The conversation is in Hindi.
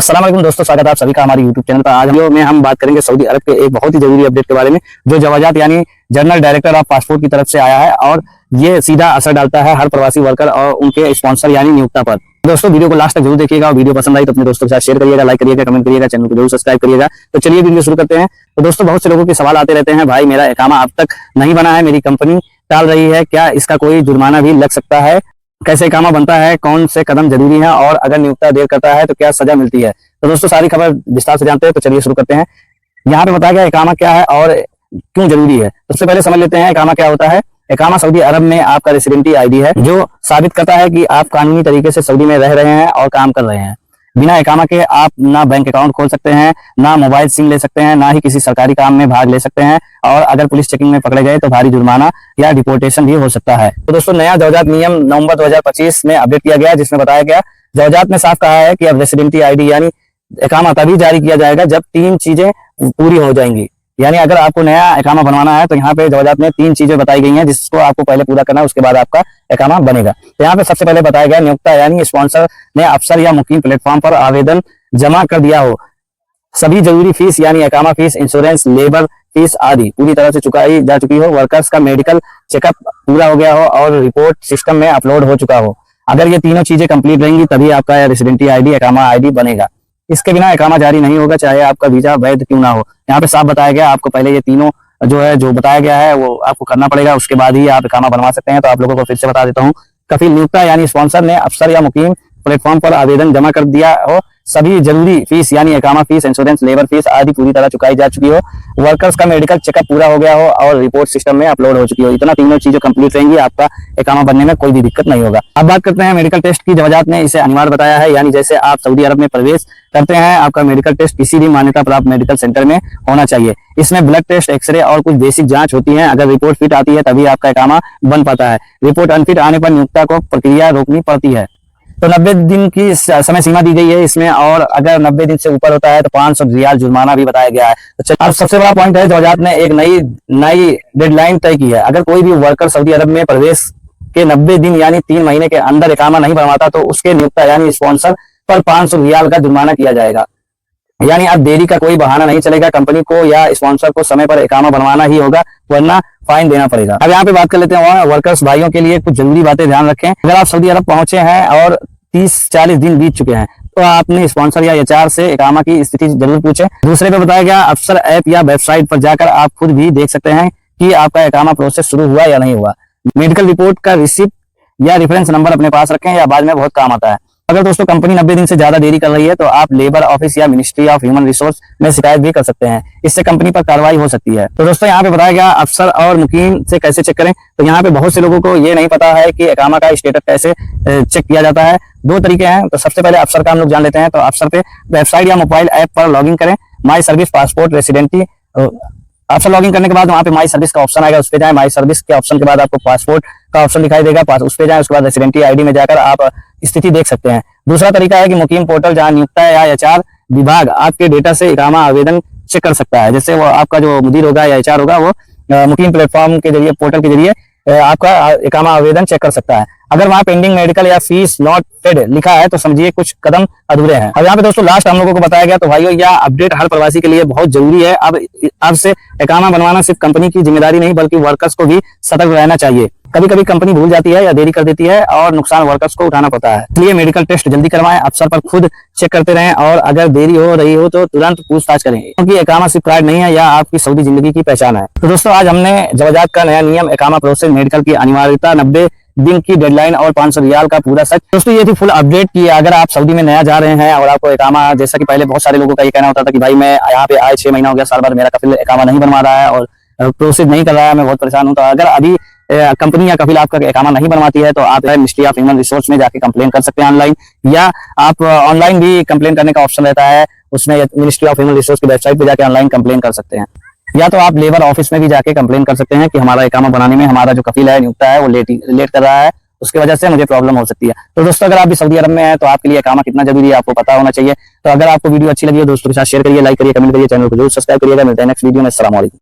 अस्सलाम वालेकुम दोस्तों, स्वागत है आप सभी का हमारे YouTube चैनल पर। आज में हम बात करेंगे सऊदी अरब के एक बहुत ही जरूरी अपडेट के बारे में, जो जवाजात यानी जनरल डायरेक्टर ऑफ पासपोर्ट की तरफ से आया है और ये सीधा असर डालता है हर प्रवासी वर्कर और उनके स्पॉन्सर यानी नियोक्ता पर। दोस्तों वीडियो को लास्ट तक जरूर देखिएगा और वीडियो पसंद आई तो अपने दोस्तों के साथ शेयर करिएगा, लाइक करिएगा, कमेंट करिएगा, चैनल को जरूर सब्सक्राइब करिएगा। तो चलिए वीडियो शुरू करते हैं। तो दोस्तों बहुत से लोगों के सवाल आते रहते हैं, भाई मेरा इकामा अब तक नहीं बना है, मेरी कंपनी टाल रही है, क्या इसका कोई जुर्माना भी लग सकता है, कैसे इकामा बनता है, कौन से कदम जरूरी है और अगर नियोक्ता देर करता है तो क्या सजा मिलती है। तो दोस्तों सारी खबर विस्तार से जानते हैं, तो चलिए शुरू करते हैं। यहाँ पे बताया गया इकामा क्या है और क्यों जरूरी है। सबसे पहले समझ लेते हैं इकामा क्या होता है। इकामा सऊदी अरब में आपका रेसिडेंटी आईडी है, जो साबित करता है कि आप कानूनी तरीके से सऊदी में रह रहे हैं और काम कर रहे हैं। बिना इकामा के आप ना बैंक अकाउंट खोल सकते हैं, ना मोबाइल सिम ले सकते हैं, ना ही किसी सरकारी काम में भाग ले सकते हैं और अगर पुलिस चेकिंग में पकड़े गए तो भारी जुर्माना या डिपोर्टेशन भी हो सकता है। तो दोस्तों नया जवाजात नियम नवंबर 2025 में अपडेट किया गया, जिसमें बताया गया जवाजात में साफ कहा है कि अब रेसिडेंटी आईडी यानी इकामा तभी जारी किया जाएगा जब 3 चीजें पूरी हो जाएंगी। यानी अगर आपको नया इकामा बनवाना है तो यहाँ पे जवाजात में 3 चीजें बताई गई हैं, जिसको आपको पहले पूरा करना है, उसके बाद आपका इकामा बनेगा। तो यहाँ पे सबसे पहले बताया गया नियोक्ता यानी स्पॉन्सर ने अफसर या मुकीम प्लेटफॉर्म पर आवेदन जमा कर दिया हो, सभी जरूरी फीस यानी इकामा फीस, इंश्योरेंस, लेबर फीस आदि पूरी तरह से चुकाई जा चुकी हो, वर्कर्स का मेडिकल चेकअप पूरा हो गया हो और रिपोर्ट सिस्टम में अपलोड हो चुका हो। अगर ये तीनों चीजें कंप्लीट रहेंगी तभी आपका रेसिडेंटी आईडी इकामा आईडी बनेगा। इसके बिना इकामा जारी नहीं होगा, चाहे आपका वीजा वैध क्यों ना हो। यहाँ पे साफ बताया गया आपको पहले ये तीनों जो बताया गया है वो आपको करना पड़ेगा, उसके बाद ही आप इकामा बनवा सकते हैं। तो आप लोगों को फिर से बता देता हूँ। कफील नियोक्ता यानी स्पॉन्सर ने अफसर या मुकीम प्लेटफॉर्म पर आवेदन जमा कर दिया हो, सभी जरूरी फीस यानी इकामा फीस, इंश्योरेंस, लेबर फीस आदि पूरी तरह चुकाई जा चुकी हो, वर्कर्स का मेडिकल चेकअप पूरा हो गया हो और रिपोर्ट सिस्टम में अपलोड हो चुकी हो। इतना तीनों चीजें कंप्लीट रहेंगी, आपका इकामा बनने में कोई भी दिक्कत नहीं होगा। अब बात करते हैं मेडिकल टेस्ट की। जवाजात ने इसे अनिवार्य बताया है, यानी जैसे आप सऊदी अरब में प्रवेश करते हैं आपका मेडिकल टेस्ट किसी भी मान्यता प्राप्त मेडिकल सेंटर में होना चाहिए। इसमें ब्लड टेस्ट, एक्सरे और कुछ बेसिक जांच होती है। अगर रिपोर्ट फिट आती है तभी आपका इकामा बन पाता है। रिपोर्ट अनफिट आने पर नियोक्ता को प्रक्रिया रोकनी पड़ती है। तो 90 दिन की समय सीमा दी गई है इसमें, और अगर 90 दिन से ऊपर होता है तो 500 रियाल जुर्माना भी बताया गया है। तो अब सबसे बड़ा पॉइंट है, जवाजात ने एक नई डेडलाइन तय की है। अगर कोई भी वर्कर सऊदी अरब में प्रवेश के 90 दिन यानी 3 महीने के अंदर इकामा नहीं बनवाता तो उसके नियोक्ता यानी स्पॉन्सर पर 500 रियाल का जुर्माना किया जाएगा। यानी अब देरी का कोई बहाना नहीं चलेगा, कंपनी को या स्पॉन्सर को समय पर इकामा बनवाना ही होगा, वरना फाइन देना पड़ेगा। अब यहाँ पे बात कर लेते हैं वर्कर्स भाइयों के लिए कुछ जरूरी बातें ध्यान रखें। अगर आप सऊदी अरब पहुंचे हैं और 30-40 दिन बीत चुके हैं तो आपने स्पॉन्सर या एचआर से इकामा की स्थिति जरूर पूछें। दूसरे पे बताया गया अफसर ऐप या वेबसाइट पर जाकर आप खुद भी देख सकते हैं कि आपका इकामा प्रोसेस शुरू हुआ या नहीं हुआ। मेडिकल रिपोर्ट का रिसिप्ट या रेफरेंस नंबर अपने पास रखें, या बाद में बहुत काम आता है। अगर दोस्तों कंपनी 90 दिन से ज्यादा देरी कर रही है तो आप लेबर ऑफिस या मिनिस्ट्री ऑफ ह्यूमन रिसोर्स में शिकायत भी कर सकते हैं, इससे कंपनी पर कार्रवाई हो सकती है। तो दोस्तों यहाँ पे बताया गया अफसर और मुकीम से कैसे चेक करें। तो यहाँ पे बहुत से लोगों को ये नहीं पता है कि इकामा का स्टेटस कैसे चेक किया जाता है। 2 तरीके हैं। तो सबसे पहले अफसर का हम लोग जान लेते हैं। तो अफसर पे वेबसाइट या मोबाइल ऐप पर लॉगिन करें, माई सर्विस पासपोर्ट रेसिडेंटी। अफसर लॉगिन करने के बाद वहाँ पे माई सर्विस का ऑप्शन आएगा, उस पे जाए। माई सर्विस के ऑप्शन के बाद आपको पासपोर्ट का ऑप्शन दिखाई देगा, उस पे जाए। उसके बाद रेसिडेंटी आईडी में जाकर आप स्थिति देख सकते हैं। दूसरा तरीका है कि मुकीम पोर्टल, जहाँ नियोक्ता या एचआर विभाग आपके डेटा से इकामा आवेदन चेक कर सकता है। जैसे वो आपका जो मुदीर होगा या एचआर होगा वो मुकीम प्लेटफॉर्म के जरिए, पोर्टल के जरिए आपका इकामा आवेदन चेक कर सकता है। अगर वहाँ पेंडिंग मेडिकल या फीस नॉट पेड लिखा है तो समझिए कुछ कदम अधूरे हैं। अब यहाँ पे दोस्तों लास्ट हम लोगों को बताया गया। तो भाइयों यह अपडेट हर प्रवासी के लिए बहुत जरूरी है। अब से इकामा बनवाना सिर्फ कंपनी की जिम्मेदारी नहीं बल्कि वर्कर्स को भी सतर्क रहना चाहिए। कभी कभी कंपनी भूल जाती है या देरी कर देती है और नुकसान वर्कर्स को उठाना पड़ता है। इसलिए मेडिकल टेस्ट जल्दी करवाएं, अफसर पर खुद चेक करते रहें और अगर देरी हो रही हो तो तुरंत पूछताछ करें, क्योंकि इकामा सिर्फ कार्ड नहीं है, यह आपकी सऊदी जिंदगी की पहचान है। तो दोस्तों आज हमने जवाजात का नया नियम, इकामा प्रोसेस, मेडिकल की अनिवार्यता, 90 दिन की डेडलाइन और 500 रियाल का पूरा सच। दोस्तों ये थी फुल अपडेट की अगर आप सऊदी में नया जा रहे हैं और आपको इकामा, जैसा कि पहले बहुत सारे लोगों का ये कहना होता था कि भाई मैं यहाँ पे आए 6 महीना हो गया, साल भर मेरा कफील इकामा नहीं बनवा रहा है और प्रोसेस नहीं कर रहा है, मैं बहुत परेशान हूँ। तो अगर अभी कंपनी या कफील आपका इकामा नहीं बनवाती है तो आप मिनिस्ट्री ऑफ ह्यूमन रिसोर्स में जाके कंप्लेन कर सकते हैं ऑनलाइन, या आप ऑनलाइन भी कंप्लेन करने का ऑप्शन रहता है, उसमें मिनिस्ट्री ऑफ ह्यूमन रिसोर्स की वेबसाइट पे जाके ऑनलाइन कंप्लेन कर सकते हैं। या तो आप लेबर ऑफिस में भी जाके कंप्लेन कर सकते हैं कि हमारा इकामा बनाने में हमारा जो कफील है, नियोक्ता है, वो लेट कर रहा है, उसकी वजह से मुझे प्रॉब्लम हो सकती है। तो दोस्तों अगर आप भी सऊदी अरब में हैं तो आपके लिए इकामा कितना जरूरी है आपको पता होना चाहिए। तो अगर आपको वीडियो अच्छी लगी हो दोस्तों के साथ शेयर करिए, लाइक करिए, कमेंट करिए, चैनल को जरूर सब्सक्राइब करिएगा। मिलते हैं नेक्स्ट वीडियो में। अस्सलाम वालेकुम।